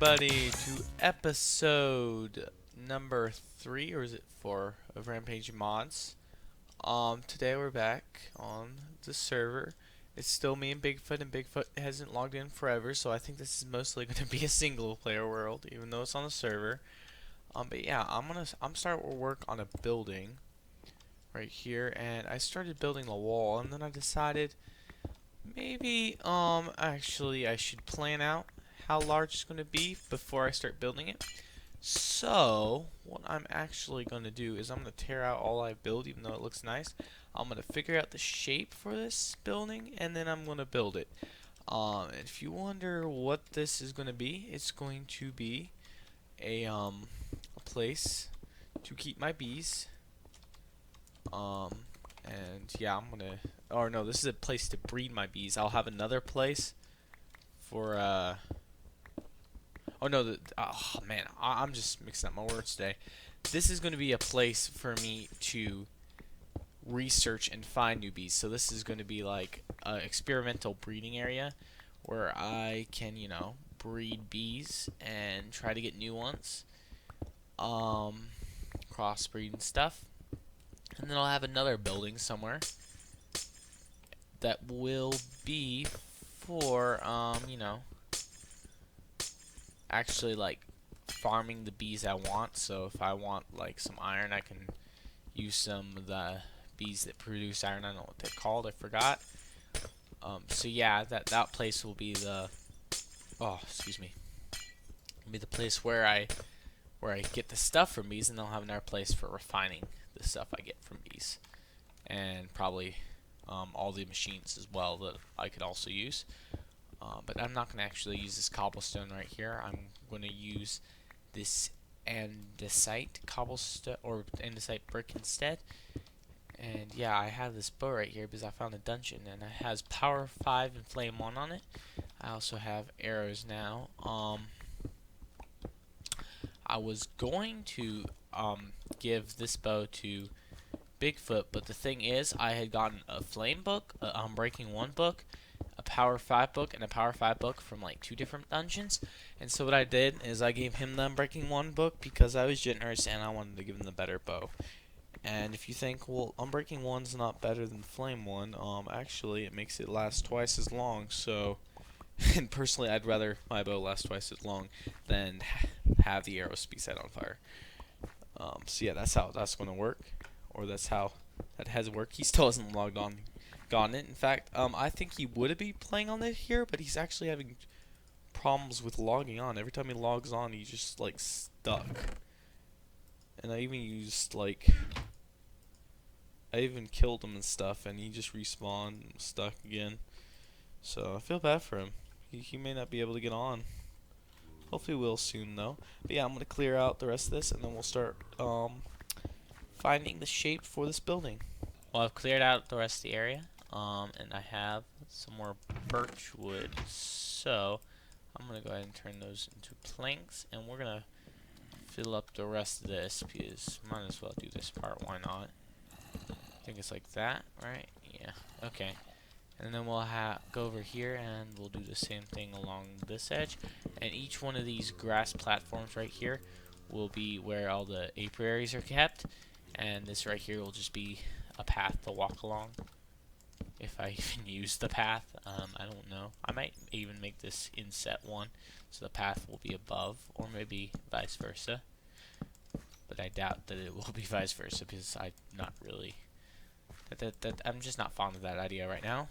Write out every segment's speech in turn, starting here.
everybody to episode number 3, or is it 4, of Rampaging Mods. Today we're back on the server. It's still me and Bigfoot hasn't logged in forever, so I think this is mostly going to be a single player world, even though it's on the server. But yeah, I'm starting to work on a building right here, and I started building the wall, and then I decided maybe actually I should plan out how large it's going to be before I start building it. So what I'm actually going to do is I'm going to tear out all I build, even though it looks nice. I'm going to figure out the shape for this building, and then I'm going to build it. If you wonder what this is going to be, it's going to be a place to keep my bees. And yeah, I'm gonna. Or no, this is a place to breed my bees. I'll have another place for Oh no, oh man, I'm just mixing up my words today. This is going to be a place for me to research and find new bees. So this is going to be like an experimental breeding area where I can, breed bees and try to get new ones. Crossbreed and stuff. And then I'll have another building somewhere that will be for, actually like farming the bees I want. So if I want like some iron, I can use some of the bees that produce iron. I don't know what they're called, I forgot. So yeah, that place will be the will be the place where I get the stuff from bees, and they'll have another place for refining the stuff I get from bees, and probably all the machines as well that I could also use. But I'm not going to actually use this cobblestone right here. I'm going to use this andesite cobblestone or andesite brick instead. And yeah, I have this bow right here because I found a dungeon, and it has power 5 and flame 1 on it. I also have arrows now. I was going to give this bow to Bigfoot, but the thing is, I had gotten a flame book, a Breaking 1 book, a Power 5 book, and a Power 5 book from like 2 different dungeons. And so what I did is I gave him the Unbreaking 1 book because I was generous and I wanted to give him the better bow. And if you think, well, Unbreaking 1's not better than Flame 1, actually it makes it last twice as long. So, and personally, I'd rather my bow last twice as long than have the arrows be set on fire. So yeah, that's how that's going to work, or that's how that has worked. He still hasn't logged on, gotten it. In fact, I think he would be playing on it here, but he's actually having problems with logging on. Every time he logs on, he's just like stuck. And I even used I even killed him and stuff, and he just respawned and stuck again. So I feel bad for him. He may not be able to get on. Hopefully we'll soon though. But yeah, I'm gonna clear out the rest of this, and then we'll start finding the shape for this building. Well, I've cleared out the rest of the area, and I have some more birch wood. So I'm gonna go ahead and turn those into planks, and we're gonna fill up the rest of this because might as well do this part. Why not? I think it's like that, right? Yeah. Okay. And then we'll go over here and we'll do the same thing along this edge. And each one of these grass platforms right here will be where all the apiaries are kept. And this right here will just be a path to walk along. If I even use the path, I don't know. I might even make this inset one so the path will be above, or maybe vice versa. But I doubt that it will be vice versa because I'm not really... I'm just not fond of that idea right now.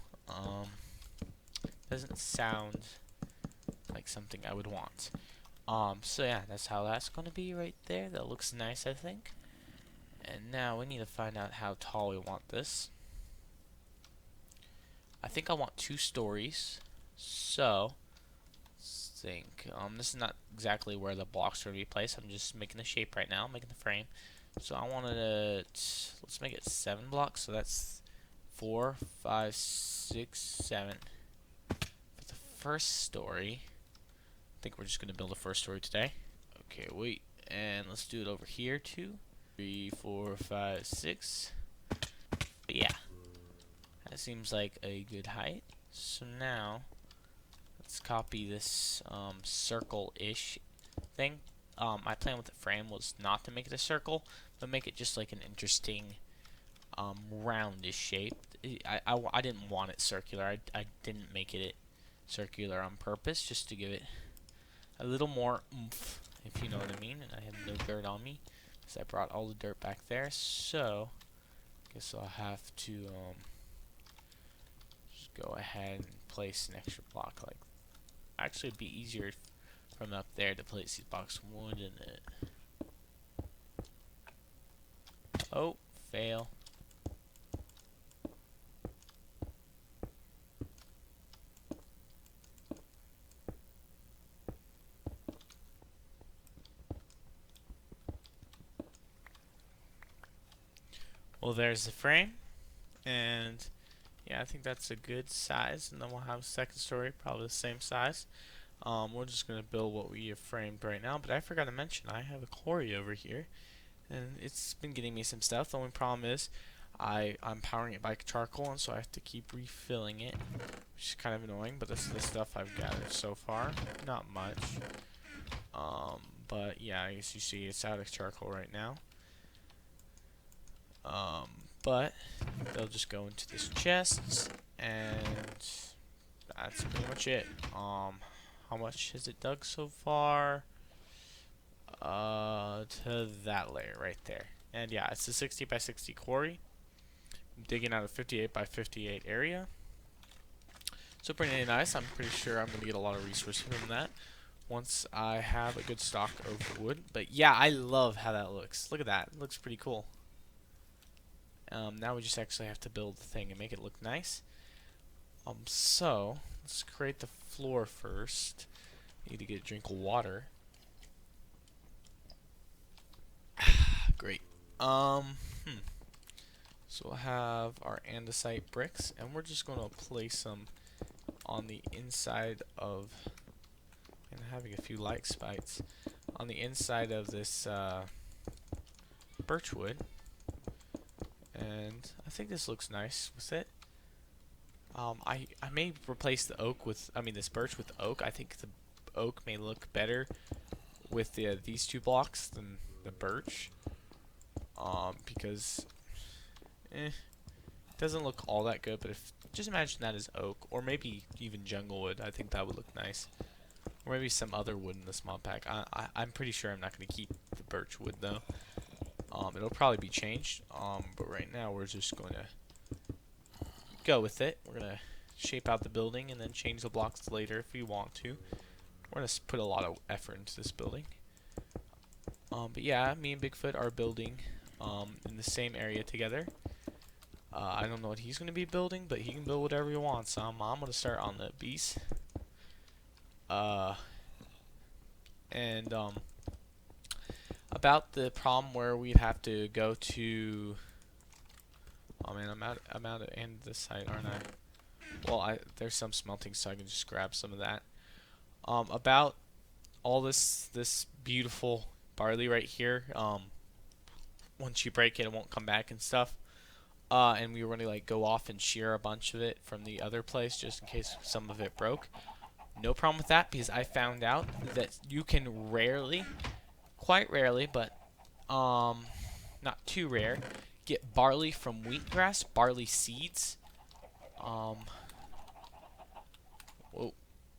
Doesn't sound like something I would want. So yeah, that's how that's gonna be right there. That looks nice, I think. And now we need to find out how tall we want this. I think I want 2 stories. So let's think. This is not exactly where the blocks are gonna be placed. I'm just making the shape right now, making the frame. So I wanted it. Let's make it 7 blocks. So that's 4, 5, 6, 7. For the first story, I think we're just gonna build a first story today. Okay, wait, and let's do it over here too. 3, 4, 5, 6. But yeah, that seems like a good height. So now let's copy this circle-ish thing. My plan with the frame was not to make it a circle, but make it just like an interesting roundish shape. I didn't want it circular. I didn't make it circular on purpose, just to give it a little more oomph, if you know what I mean. And I had no dirt on me, because I brought all the dirt back there. So, I guess I'll have to just go ahead and place an extra block. Like, actually, it'd be easier from up there to place these blocks, wouldn't it? Oh, fail. Well, there's the frame, and yeah, I think that's a good size. And then we'll have a second story, probably the same size. We're just gonna build what we have framed right now. But I forgot to mention, I have a quarry over here, and it's been getting me some stuff. The only problem is, I'm powering it by charcoal, and so I have to keep refilling it, which is kind of annoying. But this is the stuff I've gathered so far. Not much. But yeah, I guess you see it's out of charcoal right now. But they'll just go into this chest, and that's pretty much it. How much has it dug so far? To that layer right there. And yeah, it's a 60 by 60 quarry. I'm digging out a 58 by 58 area. So pretty nice. I'm pretty sure I'm going to get a lot of resources from that once I have a good stock of wood. But yeah, I love how that looks. Look at that. It looks pretty cool. Now we just actually have to build the thing and make it look nice. So let's create the floor first. Need to get a drink of water. Great. So we'll have our andesite bricks, and we're just going to place them on the inside of, and having a few light spikes on the inside of this birch wood. And I think this looks nice with it. I may replace the oak with, this birch with oak. I think the oak may look better with these two blocks than the birch. Because it doesn't look all that good. But if just imagine that as oak, or maybe even jungle wood, I think that would look nice. Or maybe some other wood in this mod pack. I'm pretty sure I'm not going to keep the birch wood though. It'll probably be changed. But right now we're just going to go with it. We're going to shape out the building and then change the blocks later if we want to. We're going to put a lot of effort into this building. But yeah, me and Bigfoot are building in the same area together. I don't know what he's going to be building, but he can build whatever he wants. I'm going to start on the beast. About the problem where we'd have to go to. Oh man, I'm out at the end of the site, aren't I? Well, there's some smelting, so I can just grab some of that. About all this beautiful barley right here. Once you break it, it won't come back and stuff. And we were going to like go off and shear a bunch of it from the other place just in case some of it broke. No problem with that, because I found out that you can rarely, quite rarely, but not too rare, get barley from wheatgrass, barley seeds. Well,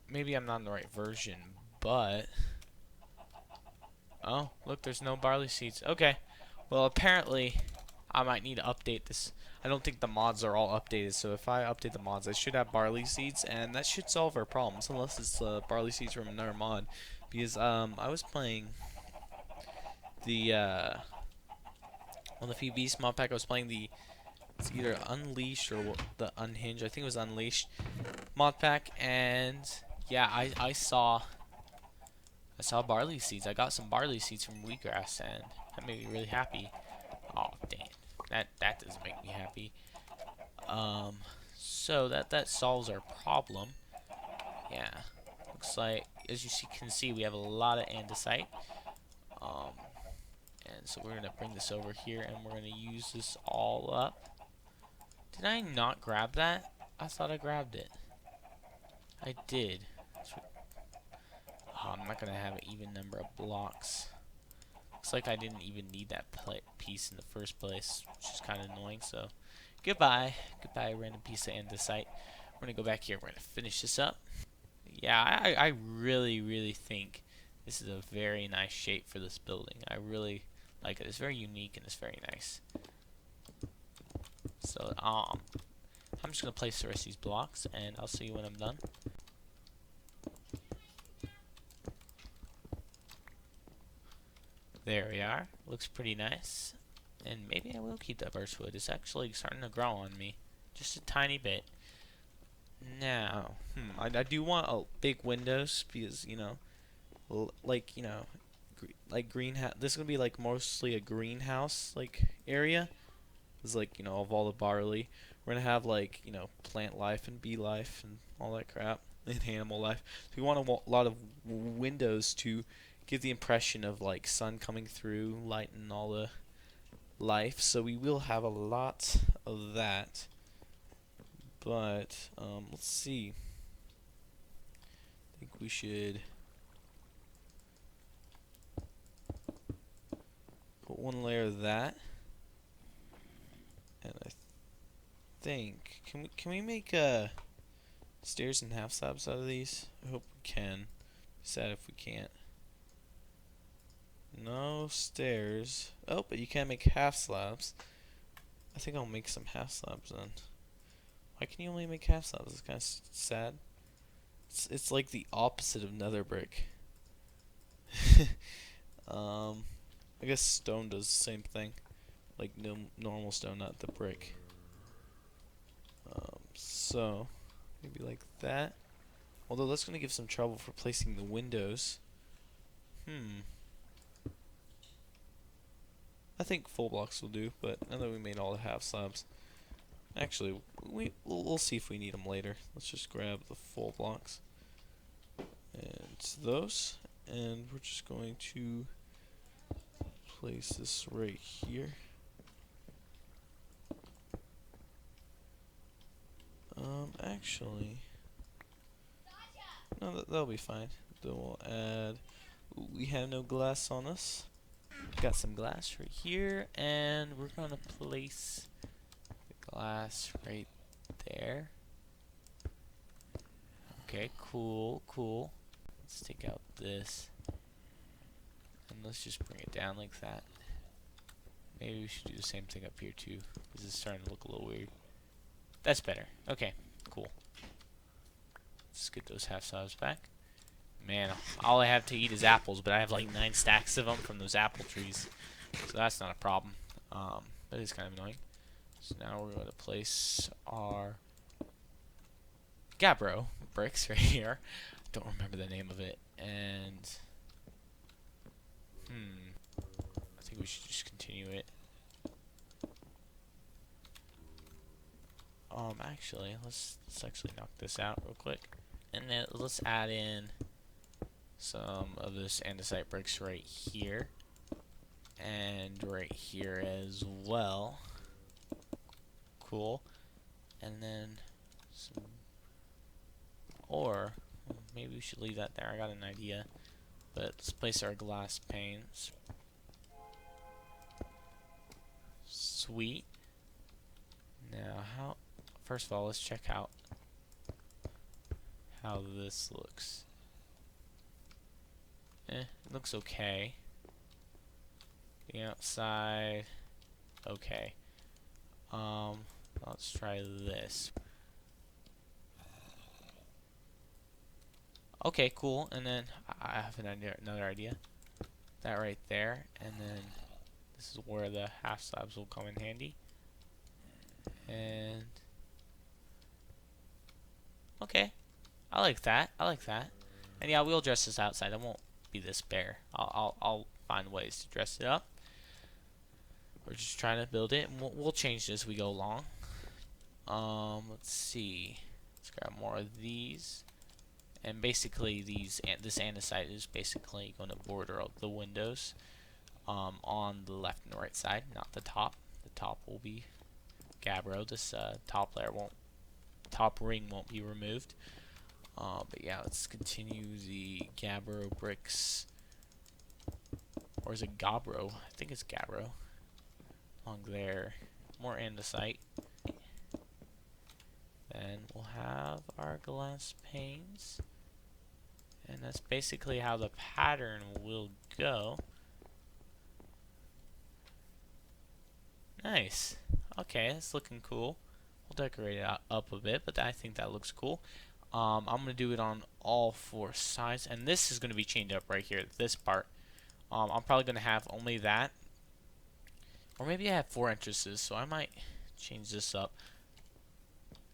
maybe I'm not in the right version, but oh, look, there's no barley seeds. Okay, well, apparently I might need to update this. I don't think the mods are all updated, so if I update the mods, I should have barley seeds, and that should solve our problems, unless it's barley seeds from another mod. Because I was playing the on the Few Beast mod pack. I was playing it's either Unleashed or the Unhinged. I think it was Unleashed mod pack, and yeah, I saw barley seeds. I got some barley seeds from wheatgrass, and that made me really happy. Oh dang. That doesn't make me happy. So that solves our problem. Yeah, looks like, as you can see, we have a lot of andesite. And so we're gonna bring this over here, and we're gonna use this all up. Did I not grab that? I thought I grabbed it. I did. I'm not gonna have an even number of blocks. Looks like I didn't even need that piece in the first place, which is kind of annoying. So, goodbye, goodbye, random piece of andesite. We're gonna go back here. We're gonna finish this up. Yeah, I really, really think this is a very nice shape for this building. I really like it. It's very unique and it's very nice. So, I'm just gonna place the rest of these blocks, and I'll see you when I'm done. There we are. Looks pretty nice. And maybe I will keep that birchwood. It's actually starting to grow on me. Just a tiny bit. Now, I do want big windows because, you know, like, you know, like greenhouse. This is going to be like mostly a greenhouse like area. It's like, you know, of all the barley. We're going to have like, you know, plant life and bee life and all that crap. And animal life. So we want a lot of windows to give the impression of like sun coming through, lighten all the life. So we will have a lot of that. But let's see. I think we should put one layer of that. And I think can we make stairs and half slabs out of these? I hope we can. Sad if we can't. No stairs. Oh, but you can make half slabs. I think I'll make some half slabs then. Why can you only make half slabs? It's kind of sad. It's like the opposite of nether brick. I guess stone does the same thing, like no, normal stone, not the brick. So maybe like that. Although that's gonna give some trouble for placing the windows. I think full blocks will do, but now that we made all the half slabs, actually we'll see if we need them later. Let's just grab the full blocks and those, and we're just going to place this right here. Actually, no, that'll be fine. Then we'll add. We have no glass on us. Got some glass right here, and we're gonna place the glass right there. Okay, cool, cool. Let's take out this, and let's just bring it down like that. Maybe we should do the same thing up here too, because it's starting to look a little weird. That's better. Okay, cool. Let's get those half slabs back. Man, all I have to eat is apples, but I have like 9 stacks of them from those apple trees, so that's not a problem. That is kind of annoying. So now we're going to place our gabbro bricks right here. Don't remember the name of it, and I think we should just continue it. Actually, let's actually knock this out real quick, and then let's add in some of this andesite bricks right here, and right here as well. Cool. And then some, or maybe we should leave that there. I got an idea. But let's place our glass panes. Sweet. Now, first of all, let's check out how this looks. It looks okay. The outside, okay. Let's try this. Okay, cool. And then I have another idea. That right there, and then this is where the half slabs will come in handy. And okay, I like that. I like that. And yeah, we'll dress this outside. It won't be this bare. I'll find ways to dress it up. We're just trying to build it, and we'll change this as we go along. Let's see. Let's grab more of these. And basically, this andesite is basically going to border out the windows on the left and right side, not the top. The top will be gabbro. This top ring won't be removed. But yeah, let's continue the Gabbro bricks. Or is it Gabbro? I think it's Gabbro. Along there. More andesite. Then we'll have our glass panes. And that's basically how the pattern will go. Nice. Okay, that's looking cool. We'll decorate it up a bit, but I think that looks cool. I'm going to do it on all 4 sides. And this is going to be chained up right here, this part. I'm probably going to have only that. Or maybe I have 4 entrances, so I might change this up.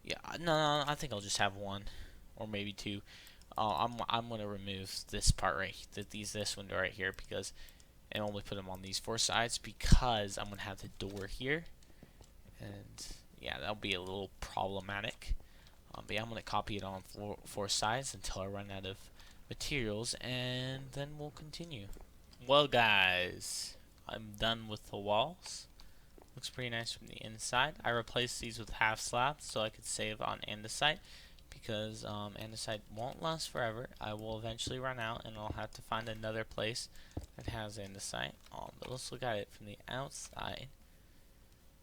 Yeah, no, I think I'll just have 1. Or maybe 2. I'm going to remove this part right this window right here because and only put them on these 4 sides because I'm going to have the door here. And yeah, that'll be a little problematic. But yeah, I'm going to copy it on 4 sides until I run out of materials, and then we'll continue. Well, guys, I'm done with the walls. Looks pretty nice from the inside. I replaced these with half slabs so I could save on andesite because andesite won't last forever. I will eventually run out and I'll have to find another place that has andesite. But let's look at it from the outside.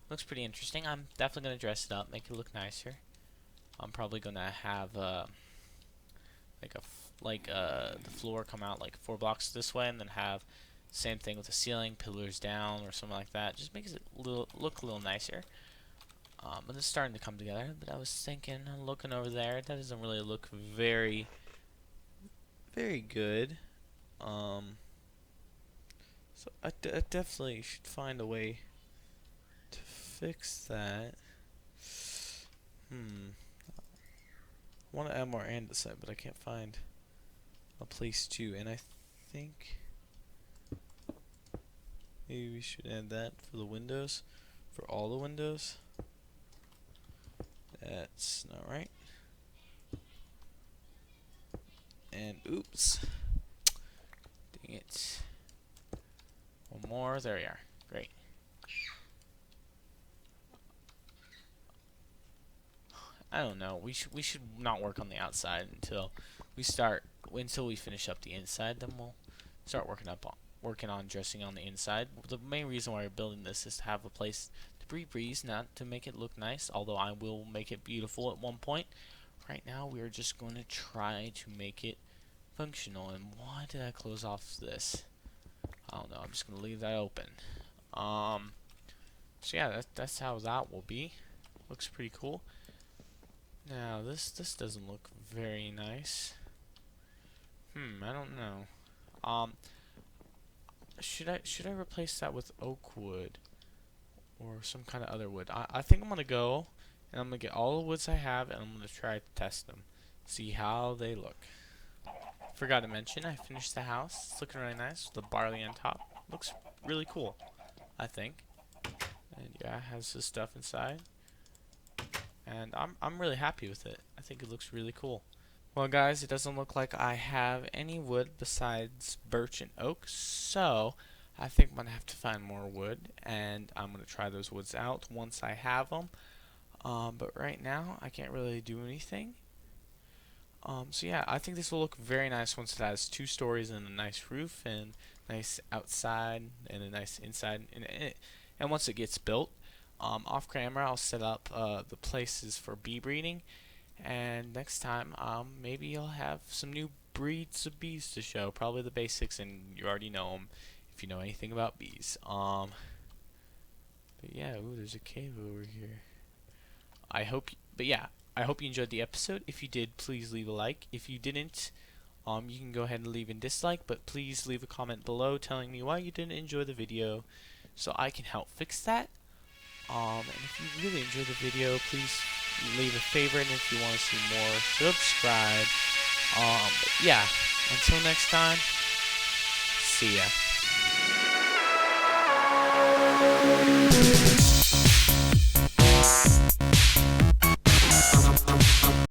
Looks pretty interesting. I'm definitely going to dress it up, make it look nicer. I'm probably going to have the floor come out like 4 blocks this way and then have same thing with the ceiling, pillars down or something like that. Just makes it look a little nicer. But it's starting to come together. But I was thinking, looking over there, that doesn't really look very good. So I definitely should find a way to fix that. I want to add more andesite, but I can't find a place to. And I think maybe we should add that for the windows, for all the windows. That's not right. And oops. Dang it. One more. There we are. Great. I don't know. We should not work on the outside until we finish up the inside. Then we'll start working on dressing on the inside. The main reason why we're building this is to have a place to breeze, not to make it look nice. Although I will make it beautiful at one point. Right now we are just going to try to make it functional. And why did I close off this? I don't know. I'm just going to leave that open. So yeah, that's how that will be. Looks pretty cool. Now this doesn't look very nice. I don't know. Should I replace that with oak wood or some kind of other wood? I think I'm gonna go and I'm gonna get all the woods I have and I'm gonna try to test them, see how they look. Forgot to mention I finished the house. It's looking really nice with the barley on top. Looks really cool, I think. And yeah, it has this stuff inside. And I'm really happy with it. I think it looks really cool. Well, guys, it doesn't look like I have any wood besides birch and oak, so I think I'm gonna have to find more wood, and I'm gonna try those woods out once I have them. But right now, I can't really do anything. So yeah, I think this will look very nice once it has 2 stories and a nice roof and nice outside and a nice inside, and once it gets built. Off camera, I'll set up the places for bee breeding, and next time, maybe I'll have some new breeds of bees to show. Probably the basics, and you already know them if you know anything about bees. But yeah, ooh, there's a cave over here. I hope you enjoyed the episode. If you did, please leave a like. If you didn't, you can go ahead and leave a dislike, but please leave a comment below telling me why you didn't enjoy the video, so I can help fix that. And if you really enjoyed the video, please leave a favorite, and if you want to see more, subscribe. But yeah, until next time, see ya.